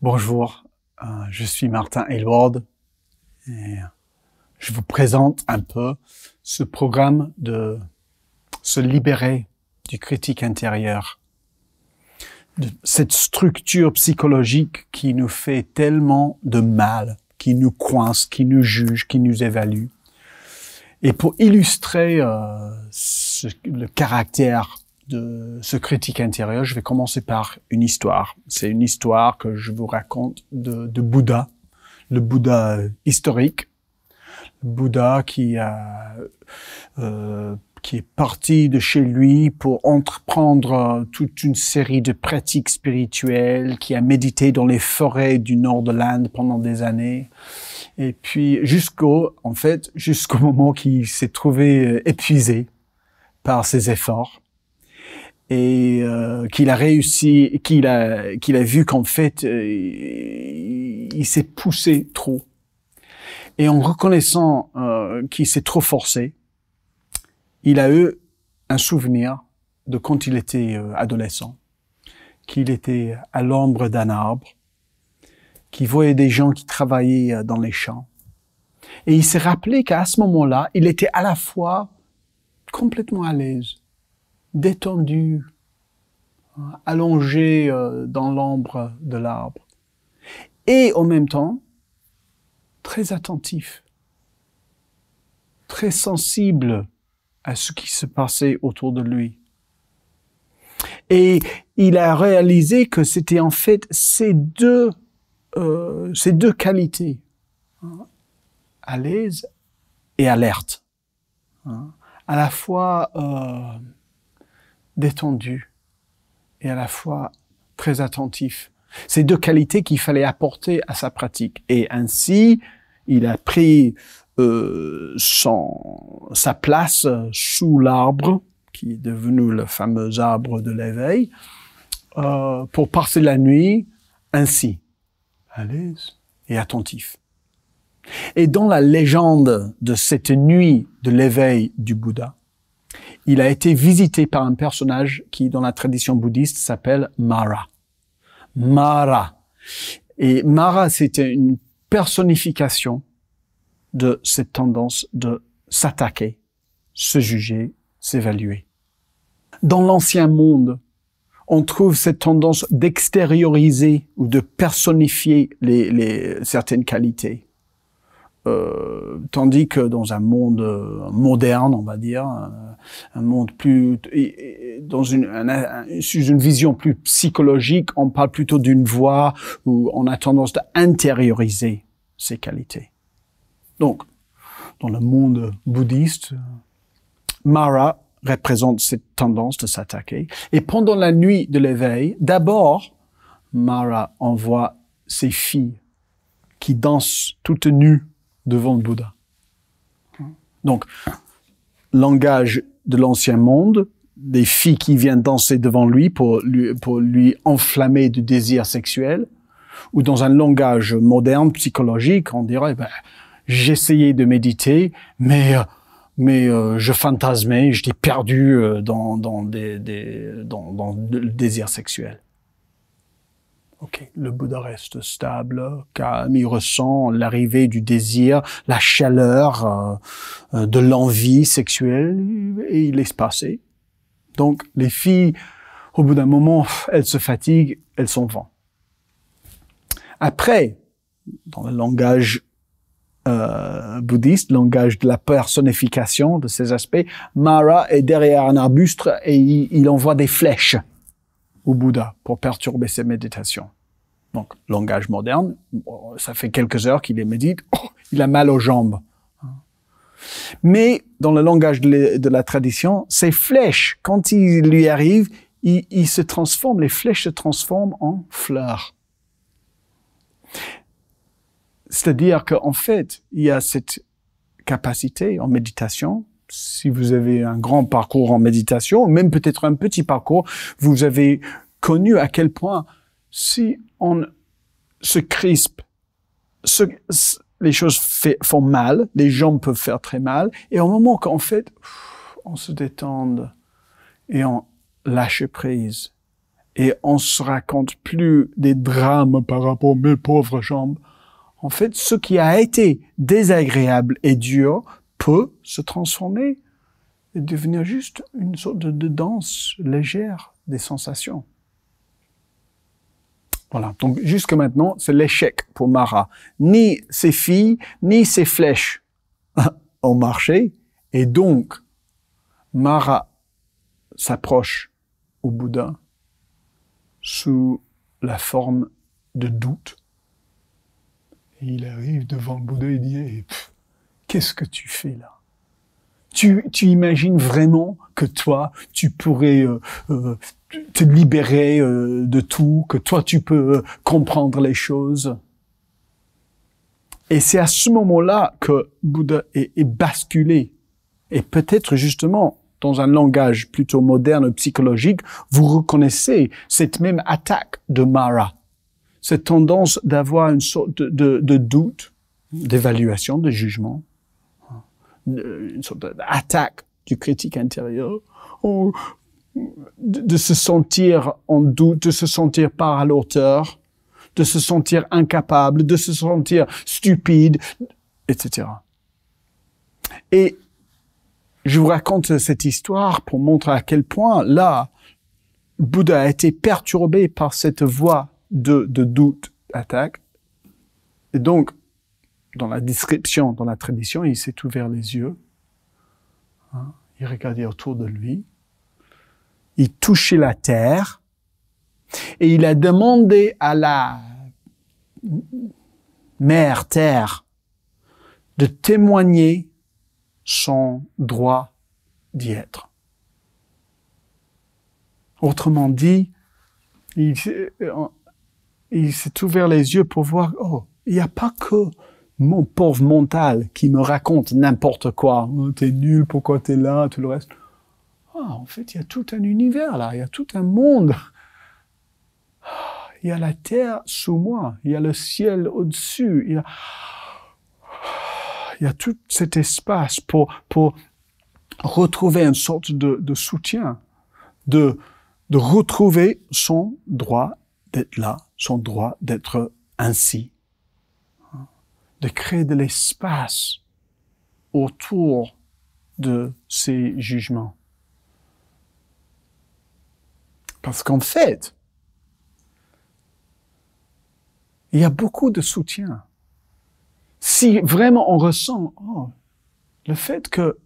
Bonjour, je suis Martin Aylward et je vous présente un peu ce programme de se libérer du critique intérieur, de cette structure psychologique qui nous fait tellement de mal, qui nous coince, qui nous juge, qui nous évalue. Et pour illustrer le caractère de ce critique intérieur, je vais commencer par une histoire. C'est une histoire que je vous raconte de Bouddha, le Bouddha historique, le Bouddha qui est parti de chez lui pour entreprendre toute une série de pratiques spirituelles, qui a médité dans les forêts du nord de l'Inde pendant des années. Et puis jusqu'au moment qu'il s'est trouvé épuisé par ses efforts et qu'il a réussi, qu'il a vu qu'en fait il s'est poussé trop. Et en reconnaissant qu'il s'est trop forcé, il a eu un souvenir de quand il était adolescent, qu'il était à l'ombre d'un arbre, qu'il voyait des gens qui travaillaient dans les champs. Et il s'est rappelé qu'à ce moment-là, il était à la fois complètement à l'aise, détendu, allongé dans l'ombre de l'arbre, et en même temps, très attentif, très sensible à ce qui se passait autour de lui. Et il a réalisé que c'était en fait ces deux qualités, à l'aise et alerte, à la fois détendu et à la fois très attentif. Ces deux qualités qu'il fallait apporter à sa pratique. Et ainsi, il a pris sa place sous l'arbre, qui est devenu le fameux arbre de l'éveil, pour passer la nuit ainsi, à l'aise et attentif. Et dans la légende de cette nuit de l'éveil du Bouddha, il a été visité par un personnage qui, dans la tradition bouddhiste, s'appelle Mara. Mara. Et Mara, c'était une personnification de cette tendance de s'attaquer, se juger, s'évaluer. Dans l'ancien monde, on trouve cette tendance d'extérioriser ou de personnifier certaines qualités. Tandis que dans un monde moderne, on va dire, un monde plus sous une vision plus psychologique, on parle plutôt d'une voie où on a tendance à intérioriser ces qualités. Donc, dans le monde bouddhiste, Mara représente cette tendance de s'attaquer. Et pendant la nuit de l'éveil, d'abord, Mara envoie ses filles qui dansent toutes nues devant le Bouddha. Donc, langage de l'ancien monde, des filles qui viennent danser devant lui pour lui enflammer du désir sexuel, ou dans un langage moderne, psychologique, on dirait, j'essayais de méditer, mais je fantasmais, j'étais perdu dans le désir sexuel. Ok, le Bouddha reste stable, calme, il ressent l'arrivée du désir, la chaleur de l'envie sexuelle, et il laisse passer. Donc, les filles, au bout d'un moment, elles se fatiguent, elles s'en vont. Après, dans le langage bouddhiste, langage de la personnification de ces aspects, Mara est derrière un arbuste et il envoie des flèches au Bouddha pour perturber ses méditations. Donc, langage moderne, ça fait quelques heures qu'il les médite, il a mal aux jambes. Mais dans le langage de la tradition, ces flèches, quand il lui arrive, il se transforme, les flèches se transforment en fleurs. C'est-à-dire qu'en fait, il y a cette capacité en méditation. Si vous avez un grand parcours en méditation, même peut-être un petit parcours, vous avez connu à quel point si on se crispe, les choses font mal, les jambes peuvent faire très mal, et au moment qu'en fait, on se détende et on lâche prise, et on se raconte plus des drames par rapport à mes pauvres jambes. En fait, ce qui a été désagréable et dur peut se transformer et devenir juste une sorte de danse légère des sensations. Voilà. Donc, jusque maintenant, c'est l'échec pour Mara. Ni ses filles, ni ses flèches ont marché. Et donc, Mara s'approche au Bouddha sous la forme de doute. Et il arrive devant le Bouddha et dit hey, qu'est-ce que tu fais là? Tu imagines vraiment que toi, tu pourrais te libérer de tout, que toi, tu peux comprendre les choses. Et c'est à ce moment-là que Bouddha est basculé. Et peut-être justement, dans un langage plutôt moderne, psychologique, vous reconnaissez cette même attaque de Mara. Cette tendance d'avoir une sorte de doute, d'évaluation, de jugement, une sorte d'attaque du critique intérieur, de se sentir en doute, de se sentir pas à l'auteur, de se sentir incapable, de se sentir stupide, etc. Et je vous raconte cette histoire pour montrer à quel point, là, Bouddha a été perturbé par cette voie de doute, attaque. Et donc, dans la description, dans la tradition, il s'est ouvert les yeux. Il regardait autour de lui. Il touchait la terre. Et il a demandé à la mère terre de témoigner son droit d'y être. Autrement dit, il s'est ouvert les yeux pour voir, oh, il n'y a pas que mon pauvre mental qui me raconte n'importe quoi. Oh, t'es nul, pourquoi t'es là, tout le reste. Ah, en fait, il y a tout un univers là, il y a tout un monde. Il y a la terre sous moi, il y a le ciel au-dessus, il y a tout cet espace pour retrouver une sorte de soutien, de retrouver son droit d'être là, son droit d'être ainsi, de créer de l'espace autour de ces jugements. Parce qu'en fait, il y a beaucoup de soutien. Si vraiment on ressent le fait que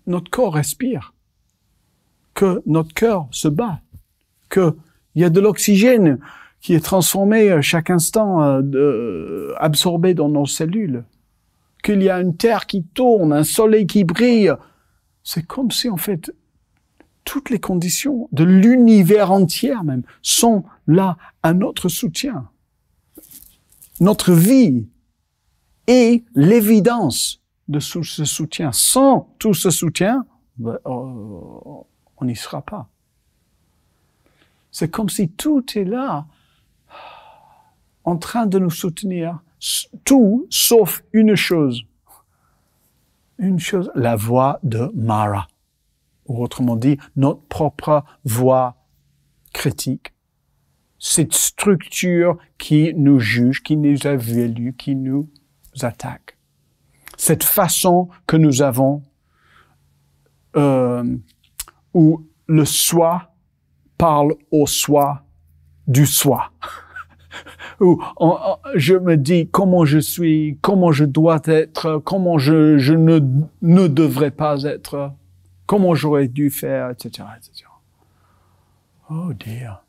notre corps respire, que notre cœur se bat, qu'il y a de l'oxygène qui est transformé chaque instant, absorbé dans nos cellules, qu'il y a une terre qui tourne, un soleil qui brille, c'est comme si en fait toutes les conditions de l'univers entier même sont là à notre soutien. Notre vie est l'évidence de tout ce soutien. Sans tout ce soutien, on n'y sera pas. C'est comme si tout est là, en train de nous soutenir. Tout sauf une chose. Une chose, la voix de Mara. Ou autrement dit, notre propre voix critique. Cette structure qui nous juge, qui nous évalue, qui nous attaque. Cette façon que nous avons où le soi parle au soi du soi. Où je me dis comment je suis, comment je dois être, comment je ne devrais pas être, comment j'aurais dû faire, etc., etc. Oh dear.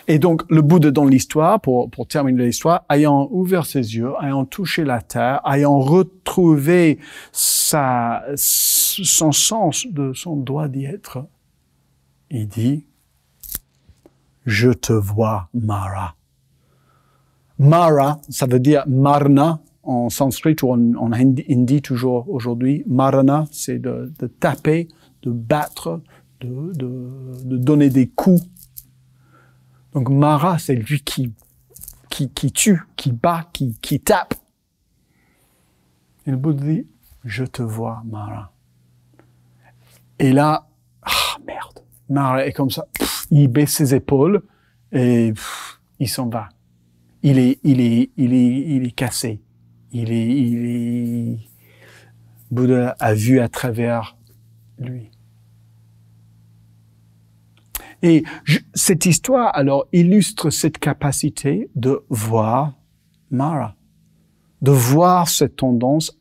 Et donc, le Bouddha dans l'histoire, pour terminer l'histoire, ayant ouvert ses yeux, ayant touché la terre, ayant retrouvé son sens de son droit d'y être, il dit, je te vois, Mara. Mara, ça veut dire marna en sanskrit ou en hindi toujours aujourd'hui. Marana, c'est de taper, de battre, de donner des coups. Donc Mara, c'est lui qui tue, qui bat, qui tape. Et le Bouddha dit, je te vois, Mara. Et là, merde. Mara est comme ça, il baisse ses épaules et il s'en va. Il est cassé. Bouddha a vu à travers lui. Et cette histoire, alors, illustre cette capacité de voir Mara, de voir cette tendance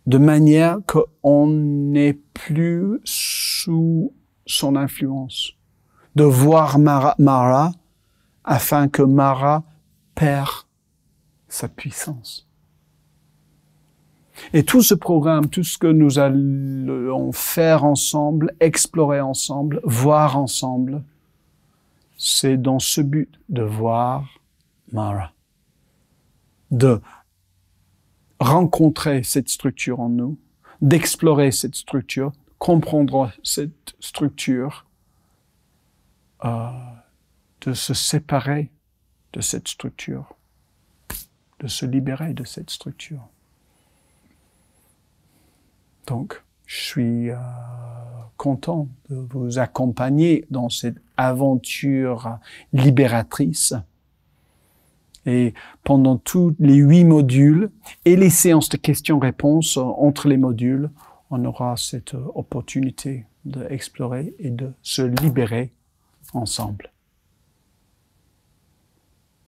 de manière qu'on n'est plus sous son influence, de voir Mara afin que Mara perd sa puissance. Et tout ce programme, tout ce que nous allons faire ensemble, explorer ensemble, voir ensemble, c'est dans ce but de voir Mara, de rencontrer cette structure en nous, d'explorer cette structure, comprendre cette structure, de se séparer de cette structure, de se libérer de cette structure. Donc, je suis content de vous accompagner dans cette aventure libératrice. Et pendant tous les 8 modules et les séances de questions-réponses entre les modules, on aura cette opportunité d'explorer et de se libérer ensemble.